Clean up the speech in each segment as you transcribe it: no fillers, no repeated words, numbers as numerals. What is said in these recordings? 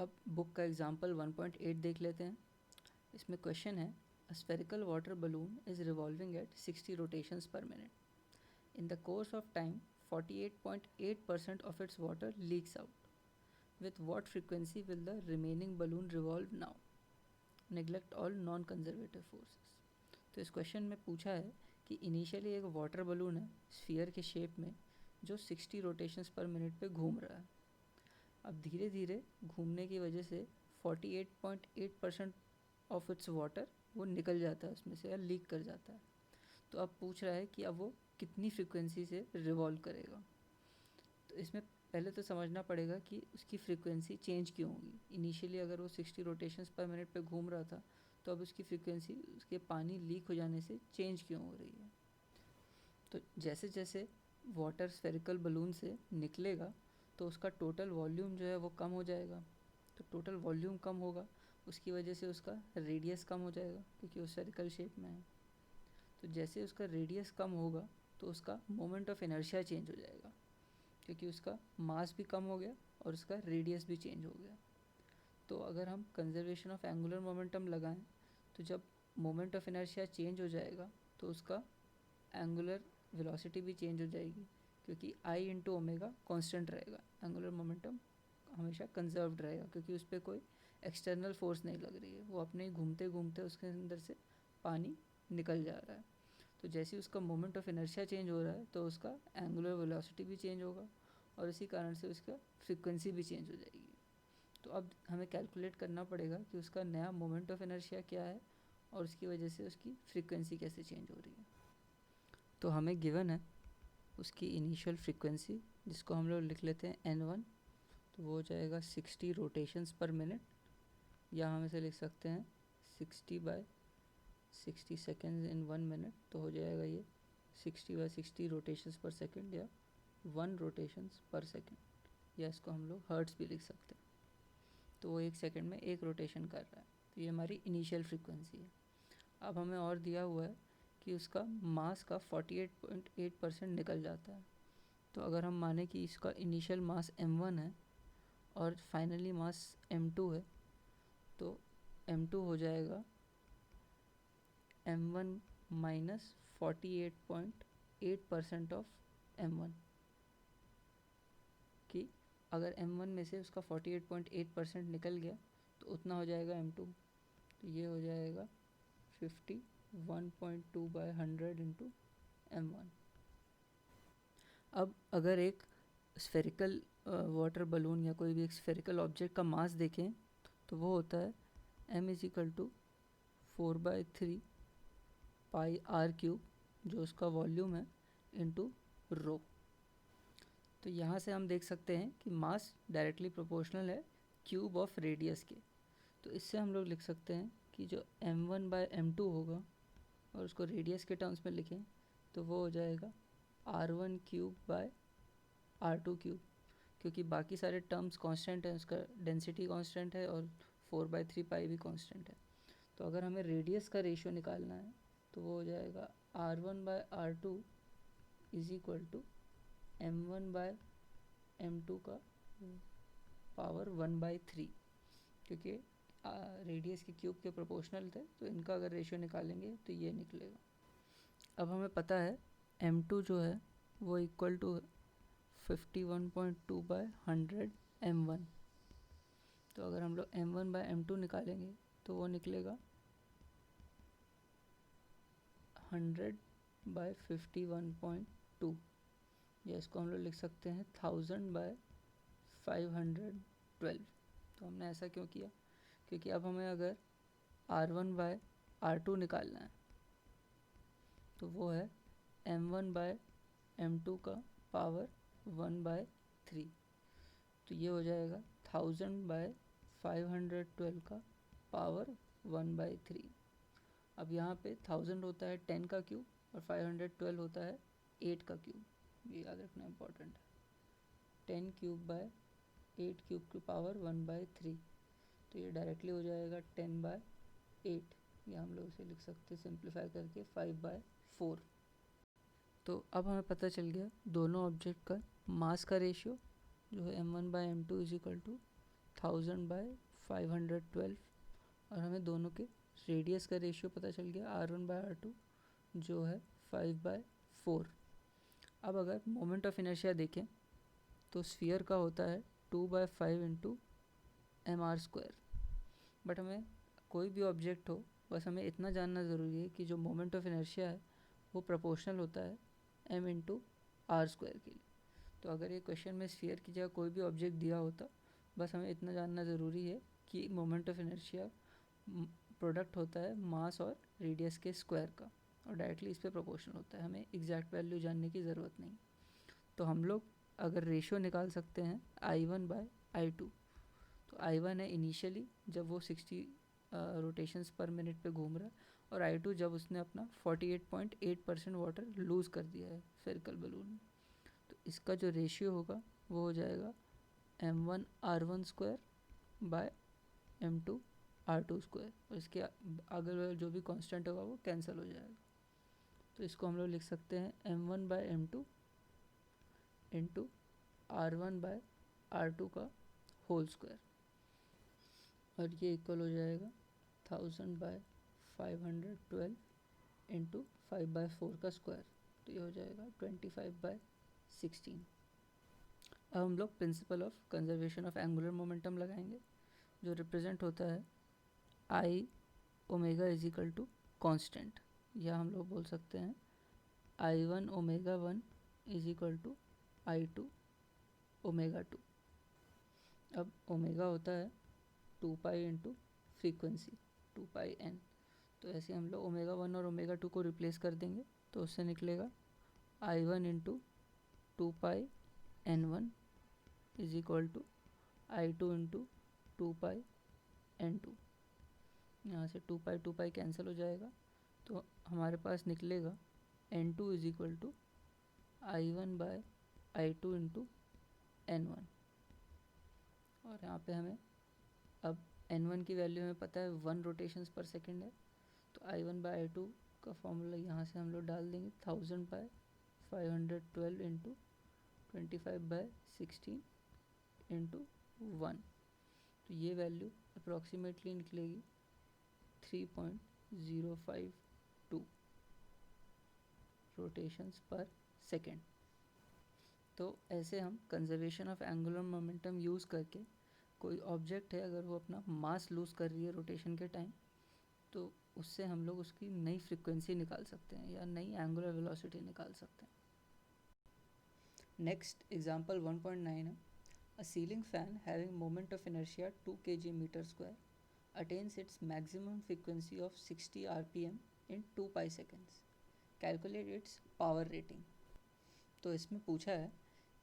अब बुक का एग्जाम्पल 1.8 देख लेते हैं। इसमें क्वेश्चन है, a spherical water balloon is revolving at 60 rotations per minute. In the course of time, 48.8% of its water leaks out. With what frequency will the remaining balloon revolve now? Neglect all non-conservative forces. तो इस question में पूछा है कि initially एक water balloon है sphere के shape में जो 60 रोटेशंस पर मिनट पे घूम रहा है। अब धीरे धीरे घूमने की वजह से 48.8% ऑफ इट्स वाटर वो निकल जाता है उसमें से या लीक कर जाता है। तो अब पूछ रहा है कि अब वो कितनी फ्रीक्वेंसी से रिवॉल्व करेगा। तो इसमें पहले तो समझना पड़ेगा कि उसकी फ्रीक्वेंसी चेंज क्यों होगी। इनिशियली अगर वो 60 रोटेशंस पर मिनट पे घूम रहा था तो अब उसकी फ्रीक्वेंसी उसके पानी लीक हो जाने से चेंज क्यों हो रही है। तो जैसे जैसे वाटर स्फेरिकल बलून से निकलेगा तो उसका टोटल वॉल्यूम जो है वो कम हो जाएगा। तो टोटल वॉल्यूम कम होगा, उसकी वजह से उसका रेडियस कम हो जाएगा क्योंकि वो स्फेरिकल शेप में है। तो जैसे उसका रेडियस कम होगा तो उसका मोमेंट ऑफ इनर्शिया चेंज हो जाएगा क्योंकि उसका मास भी कम हो गया और उसका रेडियस भी चेंज हो गया। तो अगर हम कंजर्वेशन ऑफ एंगुलर मोमेंटम लगाएं तो जब मोमेंट ऑफ इनर्शिया चेंज हो जाएगा तो उसका एंगुलर वेलोसिटी भी चेंज हो जाएगी क्योंकि आई इंटू ओमेगा कॉन्स्टेंट रहेगा। एंगुलर मोमेंटम हमेशा कंजर्व्ड रहेगा क्योंकि उस पर कोई एक्सटर्नल फोर्स नहीं लग रही है, वो अपने घूमते घूमते उसके अंदर से पानी निकल जा रहा है। तो जैसे उसका मोमेंट ऑफ इनर्शिया चेंज हो रहा है तो उसका एंगुलर वेलोसिटी भी चेंज होगा और इसी कारण से उसका फ्रीक्वेंसी भी चेंज हो जाएगी। तो अब हमें कैलकुलेट करना पड़ेगा कि उसका नया मोमेंट ऑफ इनर्शिया क्या है और उसकी वजह से उसकी फ्रीक्वेंसी कैसे चेंज हो रही है। तो हमें गिवन है उसकी इनिशियल फ्रीक्वेंसी जिसको हम लोग लिख लेते हैं n1, तो वो हो जाएगा 60 रोटेशंस पर मिनट, या हम इसे लिख सकते हैं 60/60 सेकेंड्स इन 1 मिनट। तो हो जाएगा ये 60/60 रोटेशंस पर सेकेंड या 1 रोटेशंस पर सेकेंड, या इसको हम लोग हर्ट्स भी लिख सकते हैं। तो वो 1 सेकेंड में 1 रोटेशन कर रहा है। तो ये हमारी इनिशियल फ्रीक्वेंसी है। अब हमें और दिया हुआ है कि उसका मास का 48.8% निकल जाता है। तो अगर हम माने कि इसका इनिशियल मास m1 है और फाइनली मास m2 है तो m2 हो जाएगा m1 माइनस 48.8% ऑफ m1, कि अगर m1 में से उसका 48.8% निकल गया तो उतना हो जाएगा m2। तो ये हो जाएगा 51.2/100 इंटू m1। अब अगर एक स्फेरिकल वाटर बलून या कोई भी एक स्फेरिकल ऑब्जेक्ट का मास देखें तो वो होता है m is equal to 4/3 pi r cube, जो उसका वॉल्यूम है, इंटू रो। तो यहाँ से हम देख सकते हैं कि मास डायरेक्टली प्रोपोर्शनल है क्यूब ऑफ रेडियस के। तो इससे हम लोग लिख सकते हैं कि जो m1/m2 होगा और उसको रेडियस के टर्म्स में लिखें तो वो हो जाएगा r1³ / r2³, क्योंकि बाकी सारे टर्म्स कांस्टेंट हैं, उसका डेंसिटी कांस्टेंट है और 4/3 पाई भी कांस्टेंट है। तो अगर हमें रेडियस का रेशियो निकालना है तो वो हो जाएगा r1/r2 is equal to m1/m2 का पावर 1/3, क्योंकि रेडियस के क्यूब के प्रोपोर्शनल थे तो इनका अगर रेशियो निकालेंगे तो ये निकलेगा। अब हमें पता है m2 जो है वो इक्वल टू 51.2/100 m1। तो अगर हम लोग m1/m2 निकालेंगे तो वो निकलेगा 100/51.2, या इसको हम लोग लिख सकते हैं 1000/512। तो हमने ऐसा क्यों किया, क्योंकि अब हमें अगर r1/r2 निकालना है तो वो है m1/m2 का पावर 1/3। तो ये हो जाएगा 1000/512 का पावर 1/3। अब यहाँ पे 1000 होता है 10 का क्यूब और 512 होता है 8 का क्यूब, ये याद रखना इम्पोर्टेंट है। 10³ / 8³ की पावर 1/3, तो ये डायरेक्टली हो जाएगा 10/8, या हम लोग इसे लिख सकते हैं सिंप्लीफाई करके 5/4। तो अब हमें पता चल गया दोनों ऑब्जेक्ट का मास का रेशियो जो है m1/m2 इज इक्वल टू 1000/512 और हमें दोनों के रेडियस का रेशियो पता चल गया r1/r2 जो है 5/4। अब अगर मोमेंट ऑफ इनर्शिया देखें तो स्फीयर का होता है 2/5 इंटू mr²। बट हमें कोई भी ऑब्जेक्ट हो, बस हमें इतना जानना ज़रूरी है कि जो मोमेंट ऑफ इनर्शिया है वो प्रोपोर्शनल होता है m इंटू r² के लिए। तो अगर ये क्वेश्चन में स्फीयर की जगह कोई भी ऑब्जेक्ट दिया होता, बस हमें इतना जानना ज़रूरी है कि मोमेंट ऑफ इनर्शिया प्रोडक्ट होता है मास और रेडियस के स्क्वायर का और डायरेक्टली इस पर प्रोपोर्शनल होता है, हमें एग्जैक्ट वैल्यू जानने की ज़रूरत नहीं। तो हम लोग अगर रेशियो निकाल सकते हैं I1/I2, तो I1 है इनिशियली जब वो 60 रोटेशंस पर मिनट पे घूम रहा है, और I2 जब उसने अपना 48.8% वाटर लूज़ कर दिया है स्फेरिकल बलून में। तो इसका जो रेशियो होगा वो हो जाएगा m1r1² बाय m2r2², और इसके अगर जो भी कांस्टेंट होगा वो कैंसिल हो जाएगा। तो इसको हम लोग लिख सकते हैं m1/m2 इंटू r1/r2 का होल स्क्वायर, और ये इक्वल हो जाएगा 1000/512 इंटू 5/4 का स्क्वायर, तो ये हो जाएगा 25/16। अब हम लोग principle of conservation of angular momentum लगाएंगे, जो रिप्रेजेंट होता है I omega is equal to constant, या हम लोग बोल सकते हैं I1 omega 1 is equal to I2 omega 2। अब ओमेगा होता है 2 इंटू फ्रीक्वेंसी 2πn, तो ऐसे हम लोग ओमेगा 1 और ओमेगा 2 को रिप्लेस कर देंगे, तो उससे निकलेगा I1 into 2πn1 is equal to I2 into 2πn2। यहाँ से 2π कैंसिल हो जाएगा, तो हमारे पास निकलेगा n2 is equal to I1/I2 into n1। और यहाँ पे हमें अब n1 की वैल्यू हमें पता है 1 रोटेशंस पर सेकेंड है, तो I1/I2 का फॉर्मूला यहाँ से हम लोग डाल देंगे 1000/512 इंटू 25/16 इंटू 1। तो ये वैल्यू अप्रॉक्सीमेटली निकलेगी 3.052 रोटेशंस पर सेकेंड। तो ऐसे हम conservation of angular momentum use करके कोई ऑब्जेक्ट है अगर वो अपना मास लूज़ कर रही है रोटेशन के टाइम, तो उससे हम लोग उसकी नई फ्रीक्वेंसी निकाल सकते हैं या नई एंगुलर वेलोसिटी निकाल सकते हैं। नेक्स्ट एग्जांपल 1.9 है। A ceiling fan having moment of inertia 2 kg/m² attains its maximum frequency of 60 rpm in 2 pi seconds. Calculate its power rating. तो इसमें पूछा है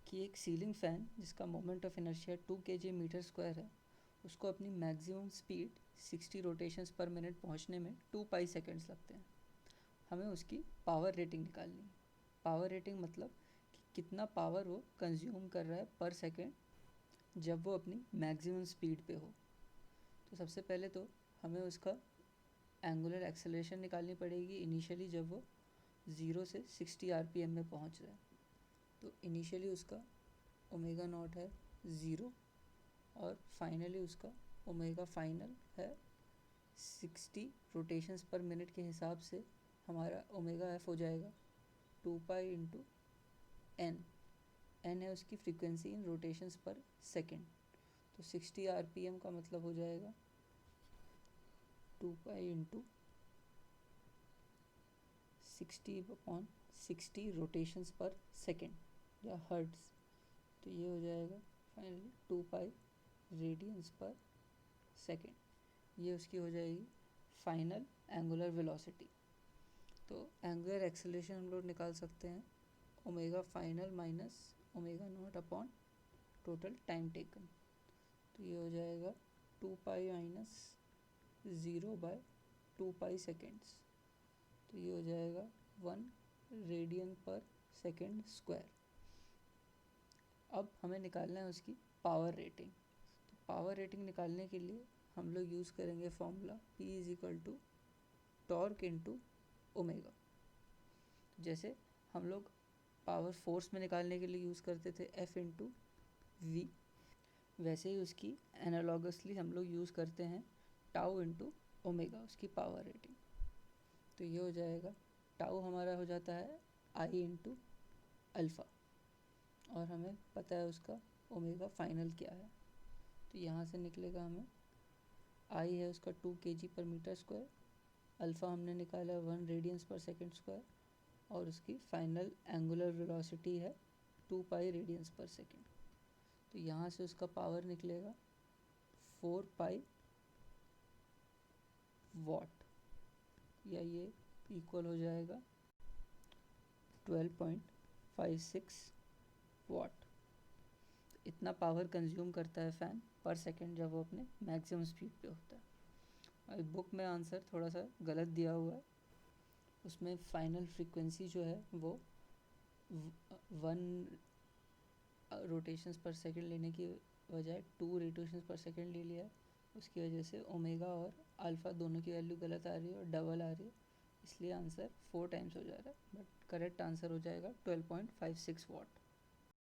कि एक सीलिंग फ़ैन जिसका मोमेंट ऑफ इनर्शिया 2 kg/m² है, उसको अपनी maximum speed 60 rotations per minute पहुंचने में 2 पाई सेकेंड्स लगते हैं। हमें उसकी पावर रेटिंग निकालनी है। पावर रेटिंग मतलब कि कितना पावर वो कंज्यूम कर रहा है पर सेकेंड जब वो अपनी मैक्सिमम स्पीड पे हो। तो सबसे पहले तो हमें उसका एंगुलर एक्सेलरेशन निकालनी पड़ेगी इनिशियली जब वो 0 से 60 rpm में पहुंच रहा है। तो इनिशियली उसका ओमेगा नॉट है 0 और फाइनली उसका ओमेगा फाइनल है 60 रोटेशंस पर मिनट के हिसाब से हमारा ओमेगा एफ हो जाएगा 2 इंटू एन। एन है उसकी फ्रीक्वेंसी इन रोटेशंस पर सेकेंड, तो 60 rpm का मतलब हो जाएगा 2 इंटू 60/60 रोटेशंस पर सेकेंड या हर्ट्ज, तो ये हो जाएगा फाइनली 2 रेडियंस पर सेकेंड। ये उसकी हो जाएगी फाइनल एंगुलर वेलोसिटी। तो एंगुलर एक्सेलरेशन हम लोग निकाल सकते हैं omega final minus omega naught upon total time taken, तो ये हो जाएगा 2 माइनस 0/2 सेकेंड्स, तो ये हो जाएगा 1 रेडियन पर सेकेंड स्क्वायर। अब हमें निकालना है उसकी पावर रेटिंग। तो पावर रेटिंग निकालने के लिए हम लोग यूज़ करेंगे formula P is equal to torque into omega. जैसे हम लोग पावर फोर्स में निकालने के लिए यूज़ करते थे F इंटू वी, वैसे ही उसकी एनालॉगसली हम लोग यूज़ करते हैं टाउ इंटू ओमेगा, उसकी पावर रेटिंग। तो ये हो जाएगा, टाउ हमारा हो जाता है आई इंटू अल्फ़ा, और हमें पता है उसका ओमेगा फाइनल क्या है। तो यहाँ से निकलेगा हमें आई है उसका 2 kg पर मीटर स्क्वायर, अल्फ़ा हमने निकाला 1 रेडियंस पर सेकेंड स्क्वायर, और उसकी फाइनल एंगुलर वेलोसिटी है 2 पाई रेडियंस पर सेकेंड। तो यहाँ से उसका पावर निकलेगा 4 पाई वॉट, या ये इक्वल हो जाएगा 12.56 वॉट। इतना पावर कंज्यूम करता है फ़ैन पर सेकेंड जब वो अपने मैक्सिमम स्पीड पे होता है। और बुक में आंसर थोड़ा सा गलत दिया हुआ है, उसमें फाइनल फ्रीक्वेंसी जो है वो 1 रोटेशंस पर सेकेंड लेने की बजाय 2 रोटेशंस पर सेकेंड ले लिया है। उसकी वजह से ओमेगा और अल्फ़ा दोनों की वैल्यू गलत आ रही है और डबल आ रही है, इसलिए आंसर 4 टाइम्स हो जा रहा है। बट करेक्ट आंसर हो जाएगा 12.56 वॉट।